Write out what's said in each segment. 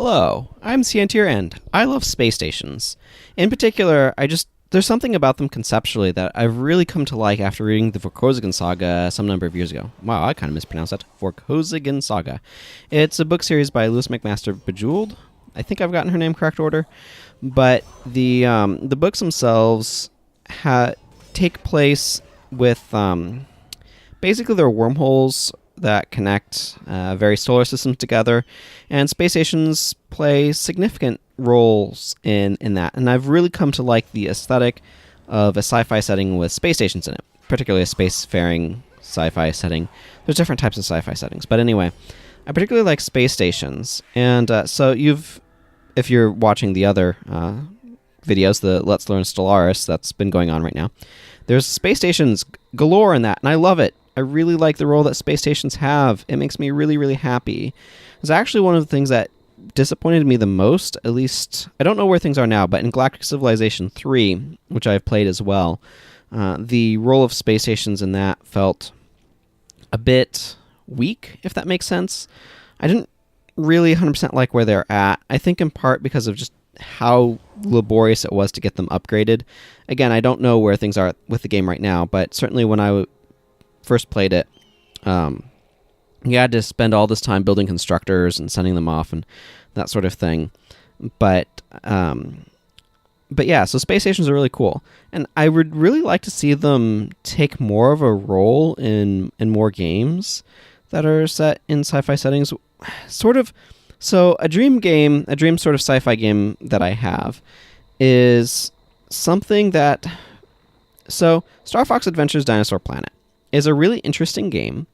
Hello, I'm Ciantier and I love space stations. In particular, there's something about them conceptually that I've really come to like after reading the Vorkosigan Saga some number of years ago. Wow, I kind of mispronounced that. Vorkosigan Saga. It's a book series by Louis McMaster Bejeweled. I think I've gotten her name correct order. But the books themselves take place with basically they're wormholes that connect various solar systems together, and space stations play significant roles in that. And I've really come to like the aesthetic of a sci-fi setting with space stations in it, particularly a spacefaring sci-fi setting. There's different types of sci-fi settings, but anyway, I particularly like space stations. And if you're watching the other videos, the Let's Learn Stellaris that's been going on right now, there's space stations galore in that, and I love it. I really like the role that space stations have. It makes me really, really happy. It's actually one of the things that disappointed me the most, at least, I don't know where things are now, but in Galactic Civilization 3, which I've played as well, the role of space stations in that felt a bit weak, if that makes sense. I didn't really 100% like where they're at. I think in part because of just how laborious it was to get them upgraded. Again, I don't know where things are with the game right now, but certainly when I first played it, you had to spend all this time building constructors and sending them off and that sort of thing. But yeah, so space stations are really cool, and I would really like to see them take more of a role in more games that are set in sci-fi settings. Sort of, so a dream sort of sci-fi game that I have is something that, so Star Fox Adventures Dinosaur Planet is a really interesting game.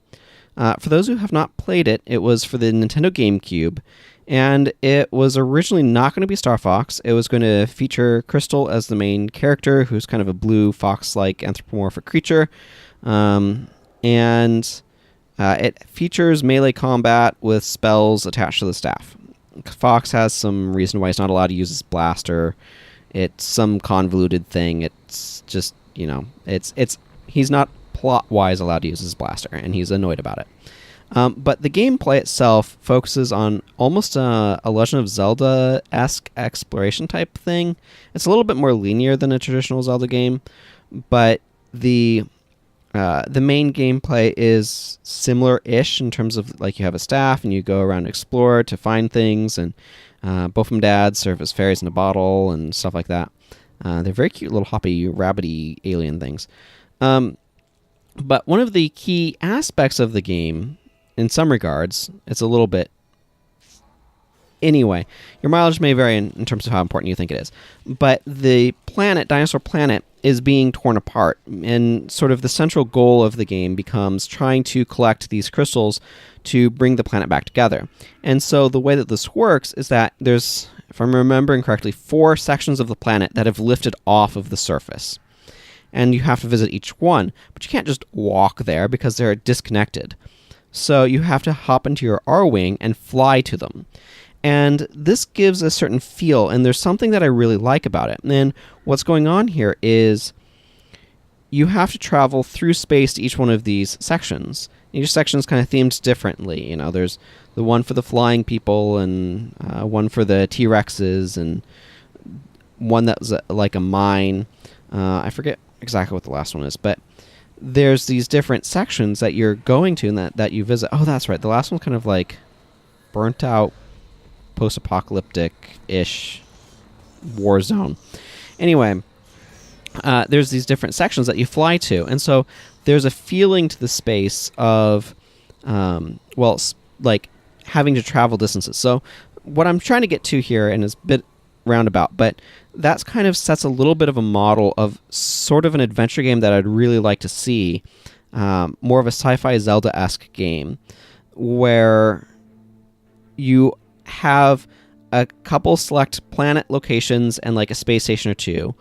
For those who have not played it, it was for the Nintendo GameCube, and it was originally not going to be Star Fox. It was going to feature Crystal as the main character, who's kind of a blue fox-like anthropomorphic creature, and it features melee combat with spells attached to the staff. Fox has some reason why he's not allowed to use his blaster. It's some convoluted thing. It's just, he's not plot-wise allowed to use his blaster, and he's annoyed about it. But the gameplay itself focuses on almost a Legend of Zelda-esque exploration type thing. It's a little bit more linear than a traditional Zelda game, but the main gameplay is similar-ish in terms of, like, you have a staff and you go around and explore to find things, and both from Dad serve as fairies in a bottle and stuff like that. They're very cute little hoppy, rabbity alien things. But one of the key aspects of the game, in some regards, it's a little bit... Anyway, your mileage may vary in terms of how important you think it is. But the planet, Dinosaur Planet, is being torn apart. And sort of the central goal of the game becomes trying to collect these crystals to bring the planet back together. And so the way that this works is that there's, if I'm remembering correctly, 4 sections of the planet that have lifted off of the surface. And you have to visit each one, but you can't just walk there because they're disconnected. So you have to hop into your R-Wing and fly to them. And this gives a certain feel, and there's something that I really like about it. And what's going on here is you have to travel through space to each one of these sections. Each section is kind of themed differently. There's the one for the flying people, and one for the T-Rexes, and one that's like a mine. I forget exactly what the last one is, but there's these different sections that you're going to and that you visit. Oh, that's right. The last one's kind of like burnt out, post-apocalyptic-ish war zone. Anyway, there's these different sections that you fly to, and so there's a feeling to the space of, like having to travel distances. So what I'm trying to get to here, and it's a bit roundabout, but that's kind of sets a little bit of a model of sort of an adventure game that I'd really like to see, more of a sci-fi Zelda-esque game, where you have a couple select planet locations and like a space station or two,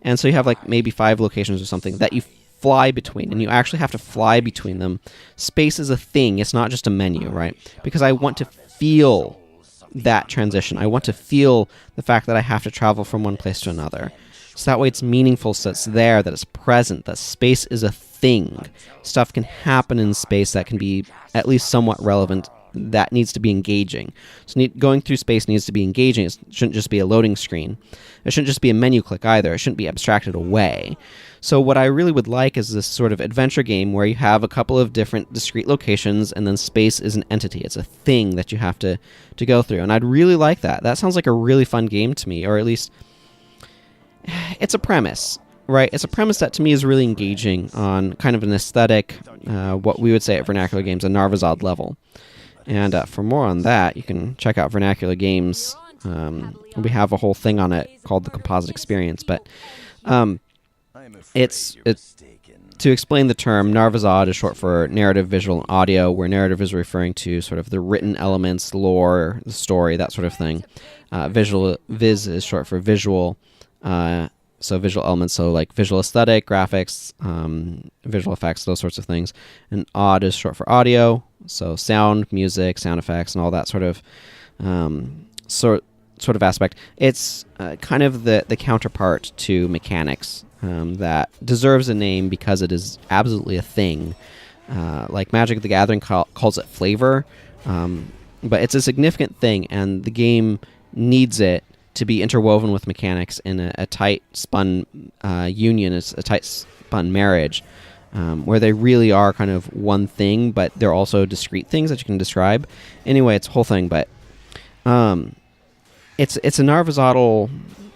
and so you have like maybe 5 locations or something that you fly between, and you actually have to fly between them. Space is a thing, it's not just a menu, right? Because I want to feel that transition. I want to feel the fact that I have to travel from one place to another. So that way it's meaningful, so it's there, that it's present, that space is a thing. Stuff can happen in space that can be at least somewhat relevant that needs to be engaging. So going through space needs to be engaging. It shouldn't just be a loading screen. It shouldn't just be a menu click either. It shouldn't be abstracted away. So what I really would like is this sort of adventure game where you have a couple of different discrete locations, and then space is an entity. It's a thing that you have to go through. And I'd really like that. That sounds like a really fun game to me, or at least it's a premise, right? It's a premise that to me is really engaging on kind of an aesthetic, what we would say at Vernacular Games, a Narvazod level. And for more on that, you can check out Vernacular Games. We have a whole thing on it called the Composite Experience, but it's to explain the term, Narvazod is short for narrative, visual, and audio, where narrative is referring to sort of the written elements, lore, the story, that sort of thing. Viz is short for visual, so visual elements, so like visual aesthetic, graphics, visual effects, those sorts of things. And odd is short for audio, so sound, music, sound effects, and all that sort of aspect. It's kind of the counterpart to mechanics. That deserves a name because it is absolutely a thing. Like Magic the Gathering calls it flavor, but it's a significant thing, and the game needs it to be interwoven with mechanics in a tight spun union. It's a tight spun marriage, where they really are kind of one thing, but they're also discrete things that you can describe. Anyway, it's a whole thing, but it's a Narvazodal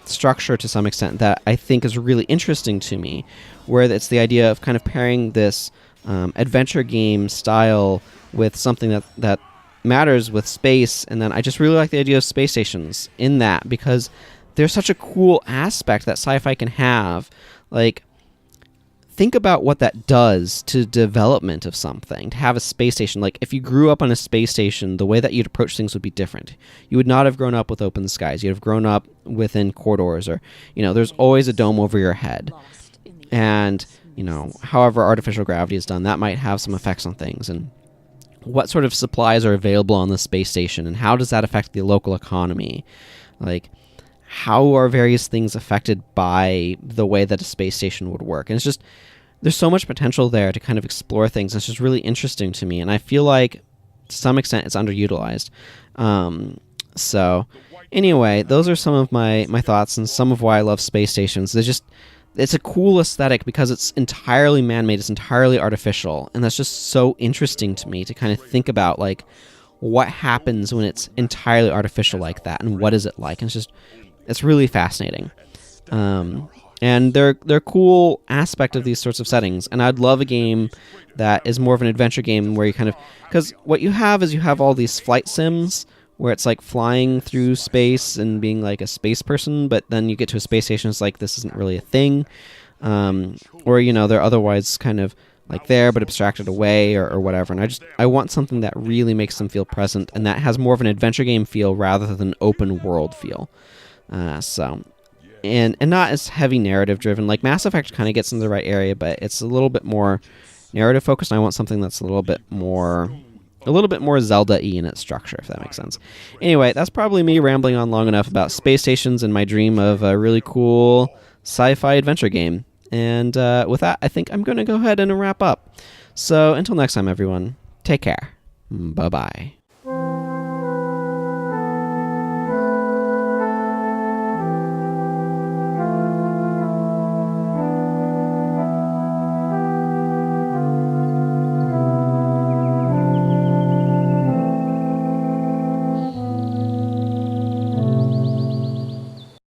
structure to some extent that I think is really interesting to me, where it's the idea of kind of pairing this adventure game style with something that matters with space. And then I just really like the idea of space stations in that, because there's such a cool aspect that sci-fi can have. Like, think about what that does to development of something, to have a space station. Like, if you grew up on a space station, the way that you'd approach things would be different. You would not have grown up with open skies. You'd have grown up within corridors, or, there's always a dome over your head. And, however artificial gravity is done, that might have some effects on things. And what sort of supplies are available on the space station, and how does that affect the local economy? Like, how are various things affected by the way that a space station would work? And it's just, there's so much potential there to kind of explore things. It's just really interesting to me, and I feel like to some extent it's underutilized. So anyway, those are some of my thoughts and some of why I love space stations. It's a cool aesthetic because it's entirely man-made, it's entirely artificial, and that's just so interesting to me to kind of think about, like, what happens when it's entirely artificial like that, and what is it like? And it's really fascinating. And they're cool aspect of these sorts of settings. And I'd love a game that is more of an adventure game where you kind of... Because what you have is you have all these flight sims where it's like flying through space and being like a space person, but then you get to a space station, it's like, this isn't really a thing. Or, they're otherwise kind of like there, but abstracted away or whatever. And I want something that really makes them feel present, and that has more of an adventure game feel rather than an open world feel. And not as heavy narrative driven. Like Mass Effect kind of gets in the right area, but it's a little bit more narrative focused. I want something that's a little bit more Zelda-y in its structure, if that makes sense. Anyway, that's probably me rambling on long enough about space stations and my dream of a really cool sci-fi adventure game. And with that, I think I'm going to go ahead and wrap up. So until next time, everyone, take care. Bye-bye.